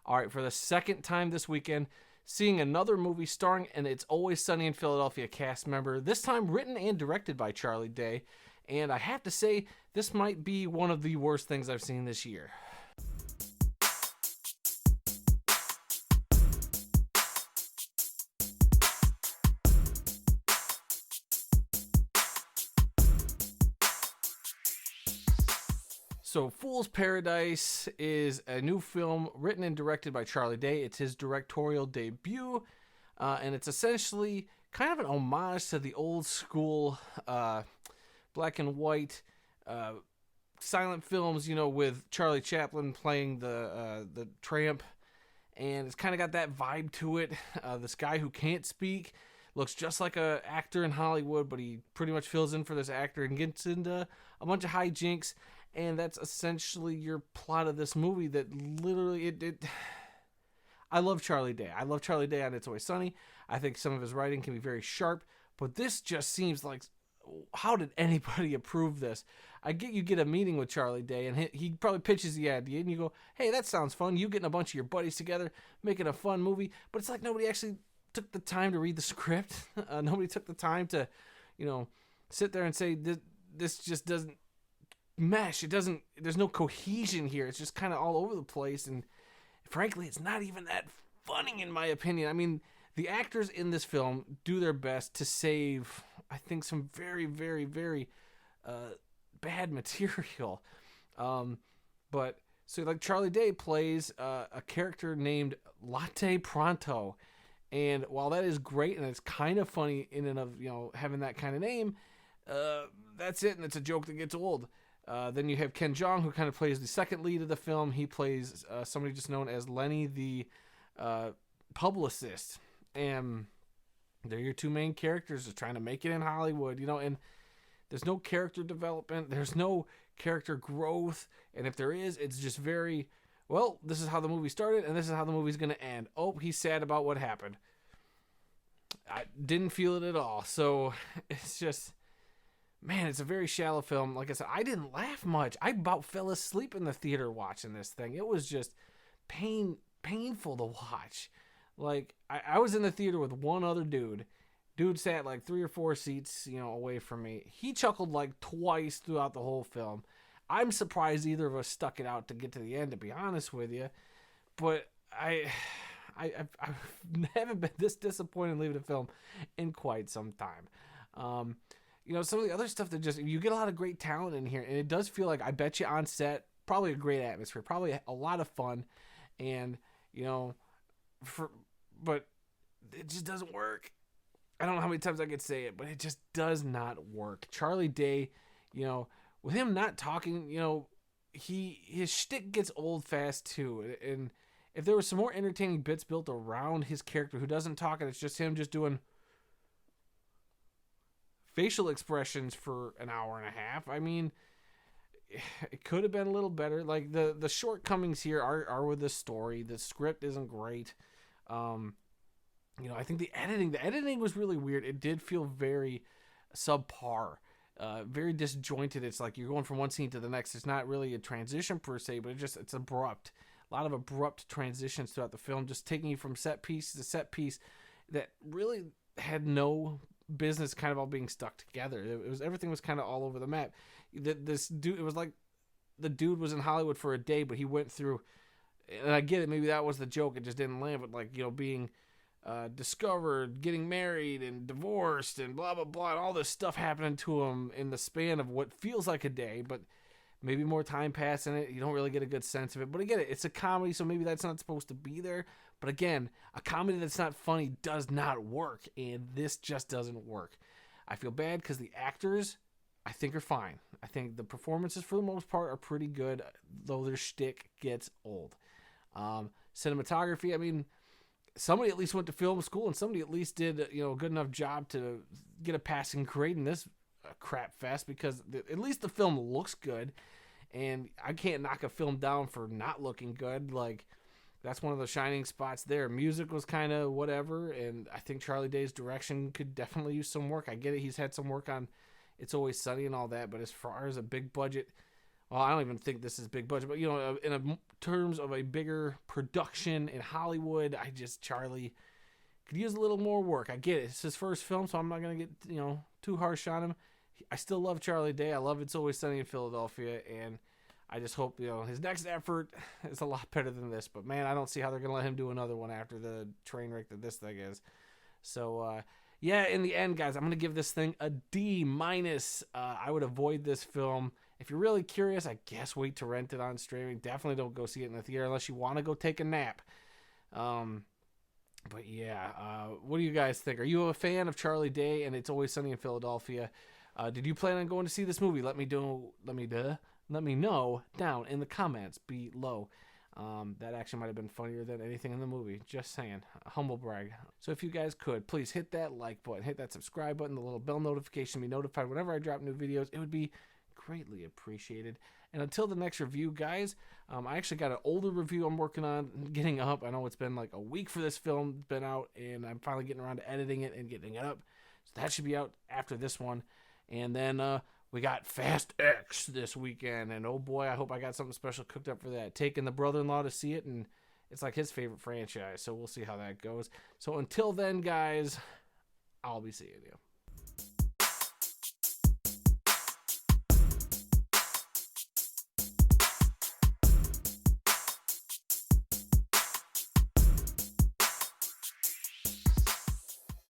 All right, for the second time this weekend, seeing another movie starring an It's Always Sunny in Philadelphia cast member, this time written and directed by Charlie Day. And I have to say, this might be one of the worst things I've seen this year. So, Fool's Paradise is a new film written and directed by Charlie Day. It's his directorial debut, and it's essentially kind of an homage to the old school black and white silent films, with Charlie Chaplin playing the tramp, and it's kind of got that vibe to it. This guy who can't speak looks just like a actor in Hollywood, but he pretty much fills in for this actor and gets into a bunch of hijinks. And that's essentially your plot of this movie. That literally, I love Charlie Day. I love Charlie Day on It's Always Sunny. I think some of his writing can be very sharp, but this just seems like, how did anybody approve this? I get you get a meeting with Charlie Day, and he probably pitches the idea, and you go, hey, that sounds fun. You getting a bunch of your buddies together, making a fun movie, but it's like nobody actually took the time to read the script. Nobody took the time to, sit there and say, this just doesn't mesh. There's no cohesion here. It's just kind of all over the place, and frankly, it's not even that funny in my opinion. I mean, the actors in this film do their best to save, I think, some very, very, very bad material. But so like Charlie Day plays a character named Latte Pronto, and while that is great and it's kind of funny in and of having that kind of name, that's it, and it's a joke that gets old. Then you have Ken Jeong, who kind of plays the second lead of the film. He plays somebody just known as Lenny, the publicist. And they're your two main characters. They're trying to make it in Hollywood, and there's no character development. There's no character growth. And if there is, it's just very, well, this is how the movie started, and this is how the movie's going to end. Oh, he's sad about what happened. I didn't feel it at all. So it's just... Man, it's a very shallow film. Like I said, I didn't laugh much. I about fell asleep in the theater watching this thing. It was just painful to watch. Like, I was in the theater with one other dude. Dude sat like 3 or 4 seats, away from me. He chuckled like twice throughout the whole film. I'm surprised either of us stuck it out to get to the end, to be honest with you. But I haven't been this disappointed leaving a film in quite some time. Some of the other stuff that you get a lot of great talent in here, and it does feel like, I bet you on set, probably a great atmosphere, probably a lot of fun, and, but it just doesn't work. I don't know how many times I could say it, but it just does not work. Charlie Day, with him not talking, his shtick gets old fast too, and if there was some more entertaining bits built around his character who doesn't talk, and it's just him just doing facial expressions for an hour and a half, I mean, it could have been a little better. Like, the shortcomings here are with the story. The script isn't great. I think the editing was really weird. It did feel very subpar, very disjointed. It's like you're going from one scene to the next. It's not really a transition per se, but it's abrupt. A lot of abrupt transitions throughout the film, just taking you from set piece to set piece that really had no business kind of all being stuck together. Everything was kind of all over the map. This dude, it was like the dude was in Hollywood for a day, but he went through, and I get it, maybe that was the joke, it just didn't land, but like, being discovered, getting married and divorced and blah blah blah, and all this stuff happening to him in the span of what feels like a day, but maybe more time passing it, you don't really get a good sense of it. But I get it, it's a comedy, so maybe that's not supposed to be there. But again, a comedy that's not funny does not work, and this just doesn't work. I feel bad because the actors, I think, are fine. I think the performances, for the most part, are pretty good, though their shtick gets old. Cinematography, I mean, somebody at least went to film school, and somebody at least did a good enough job to get a passing grade in this crap fest, because at least the film looks good, and I can't knock a film down for not looking good. Like, that's one of the shining spots there. Music was kind of whatever, and I think Charlie Day's direction could definitely use some work. I get it, he's had some work on It's Always Sunny and all that, but as far as a big budget, well, I don't even think this is big budget, but in terms of a bigger production in Hollywood, Charlie could use a little more work. I get it. It's his first film, so I'm not going to get, too harsh on him. I still love Charlie Day. I love It's Always Sunny in Philadelphia, and I just hope, his next effort is a lot better than this. But, man, I don't see how they're going to let him do another one after the train wreck that this thing is. So, in the end, guys, I'm going to give this thing a D-. I would avoid this film. If you're really curious, I guess wait to rent it on streaming. Definitely don't go see it in the theater unless you want to go take a nap. But yeah, what do you guys think? Are you a fan of Charlie Day and It's Always Sunny in Philadelphia? Did you plan on going to see this movie? Let me know down in the comments below. That actually might have been funnier than anything in the movie. Just saying. A humble brag. So if you guys could, please hit that like button, hit that subscribe button, the little bell notification, be notified whenever I drop new videos. It would be greatly appreciated. And until the next review, guys, I actually got an older review I'm working on getting up. I know it's been like a week for this film been out, and I'm finally getting around to editing it and getting it up. So that should be out after this one. And then we got Fast X this weekend, and oh boy, I hope I got something special cooked up for that. Taking the brother-in-law to see it, and it's like his favorite franchise, so we'll see how that goes. So until then, guys, I'll be seeing you.